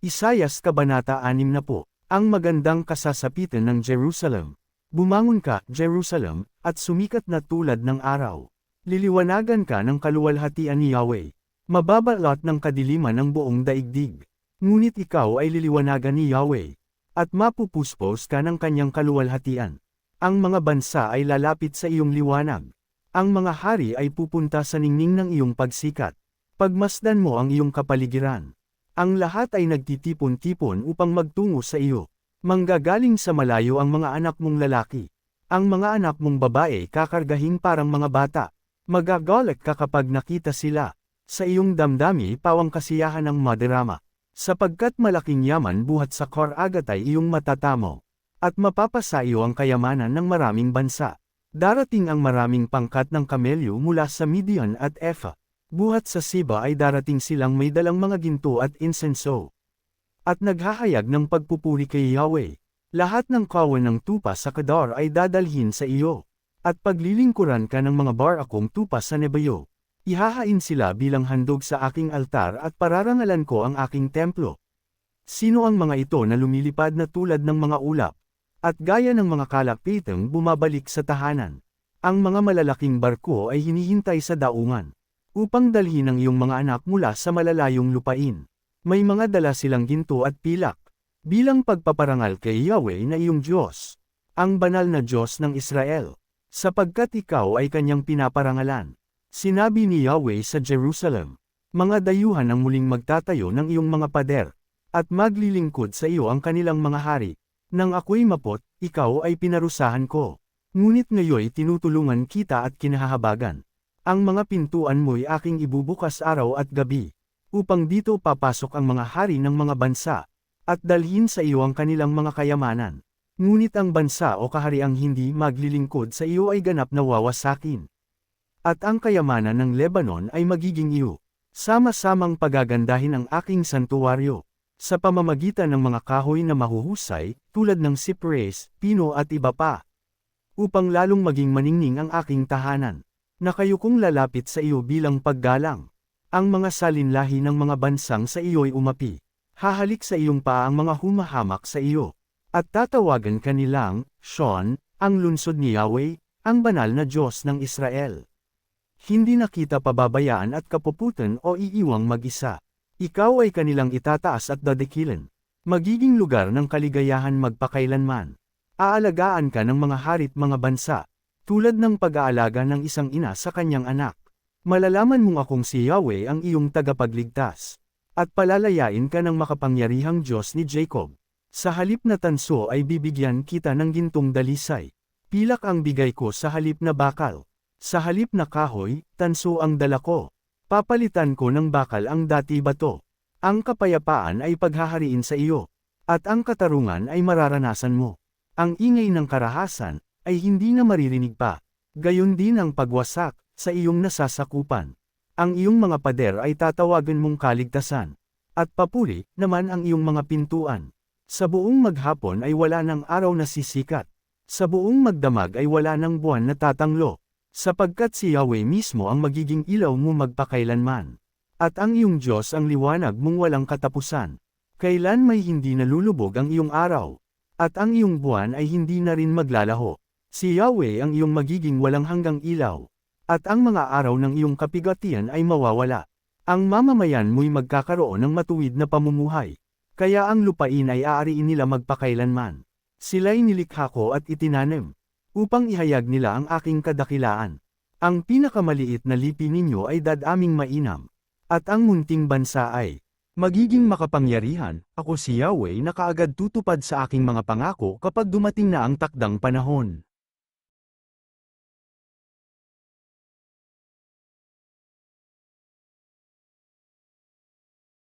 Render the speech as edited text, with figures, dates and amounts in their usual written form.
Isayas Kabanata 60, Ang magandang kasasapitan ng Jerusalem. Bumangon ka, Jerusalem, at sumikat na tulad ng araw. Liliwanagan ka ng kaluwalhatian ni Yahweh. Mababalot ng kadiliman ng buong daigdig. Ngunit ikaw ay liliwanagan ni Yahweh. At mapupuspos ka ng kanyang kaluwalhatian. Ang mga bansa ay lalapit sa iyong liwanag. Ang mga hari ay pupunta sa ningning ng iyong pagsikat. Pagmasdan mo ang iyong kapaligiran. Ang lahat ay nagtitipon-tipon upang magtungo sa iyo. Manggagaling sa malayo ang mga anak mong lalaki. Ang mga anak mong babae kakargahin parang mga bata. Magagalak ka kapag nakita sila. Sa iyong damdami pawang kasiyahan ng madarama. Sapagkat malaking yaman buhat sa Kor-agat ay iyong matatamo. At mapapasa iyo ang kayamanan ng maraming bansa. Darating ang maraming pangkat ng kamelyo mula sa Midian at Ephah. Buhat sa Siba ay darating silang may dalang mga ginto at insenso. At naghahayag ng pagpupuri kay Yahweh. Lahat ng kawan ng tupa sa Kedar ay dadalhin sa iyo. At paglilingkuran ka ng mga barakong tupa sa Nebayo. Ihahain sila bilang handog sa aking altar at pararangalan ko ang aking templo. Sino ang mga ito na lumilipad na tulad ng mga ulap? At gaya ng mga kalapitang bumabalik sa tahanan. Ang mga malalaking barko ay hinihintay sa daungan. Upang dalhin ang iyong mga anak mula sa malalayong lupain. May mga dala silang ginto at pilak. Bilang pagpaparangal kay Yahweh na iyong Diyos. Ang banal na Diyos ng Israel. Sapagkat ikaw ay kanyang pinaparangalan. Sinabi ni Yahweh sa Jerusalem. Mga dayuhan ang muling magtatayo ng iyong mga pader. At maglilingkod sa iyo ang kanilang mga hari. Nang ako'y mapot, ikaw ay pinarusahan ko. Ngunit ngayoy tinutulungan kita at kinahahabagan. Ang mga pintuan mo'y aking ibubukas araw at gabi, upang dito papasok ang mga hari ng mga bansa, at dalhin sa iyo ang kanilang mga kayamanan. Ngunit ang bansa o kahariang hindi maglilingkod sa iyo ay ganap na wawasakin. At ang kayamanan ng Lebanon ay magiging iyo. Sama-samang pagagandahin ang aking santuwaryo, sa pamamagitan ng mga kahoy na mahuhusay, tulad ng cypress, pino at iba pa. Upang lalong maging maningning ang aking tahanan. Na kayo kong lalapit sa iyo bilang paggalang. Ang mga salinlahi ng mga bansang sa iyo'y umapi. Hahalik sa iyong paa ang mga humahamak sa iyo. At tatawagan kanilang, Shon, ang lungsod ni Yahweh, ang banal na Diyos ng Israel. Hindi na kita pababayaan at kapuputan o iiwang mag-isa. Ikaw ay kanilang itataas at dadikilan. Magiging lugar ng kaligayahan magpakailanman. Aalagaan ka ng mga harit mga bansa. Tulad ng pag-aalaga ng isang ina sa kanyang anak. Malalaman mong akong si Yahweh ang iyong tagapagligtas. At palalayain ka ng makapangyarihang Diyos ni Jacob. Sa halip na tanso ay bibigyan kita ng gintong dalisay. Pilak ang bigay ko sa halip na bakal. Sa halip na kahoy, tanso ang dala ko. Papalitan ko ng bakal ang dati bato. Ang kapayapaan ay paghahariin sa iyo. At ang katarungan ay mararanasan mo. Ang ingay ng karahasan ay hindi na maririnig pa. Gayon din ang pagwasak sa iyong nasasakupan. Ang iyong mga pader ay tatawagan mong kaligtasan. At papuri naman ang iyong mga pintuan. Sa buong maghapon ay wala ng araw na sisikat. Sa buong magdamag ay wala ng buwan na tatanglo. Sapagkat si Yahweh mismo ang magiging ilaw mo magpakailanman. At ang iyong Diyos ang liwanag mong walang katapusan. Kailan may hindi nalulubog ang iyong araw. At ang iyong buwan ay hindi na rin maglalaho. Si Yahweh ang iyong magiging walang hanggang ilaw. At ang mga araw ng iyong kapigatian ay mawawala. Ang mamamayan mo'y magkakaroon ng matuwid na pamumuhay. Kaya ang lupain ay aariin nila magpakailanman. Sila'y nilikha ko at itinanim. Upang ihayag nila ang aking kadakilaan. Ang pinakamaliit na lipi ninyo ay dadaming mainam. At ang munting bansa ay magiging makapangyarihan. Ako si Yahweh na kaagad tutupad sa aking mga pangako kapag dumating na ang takdang panahon.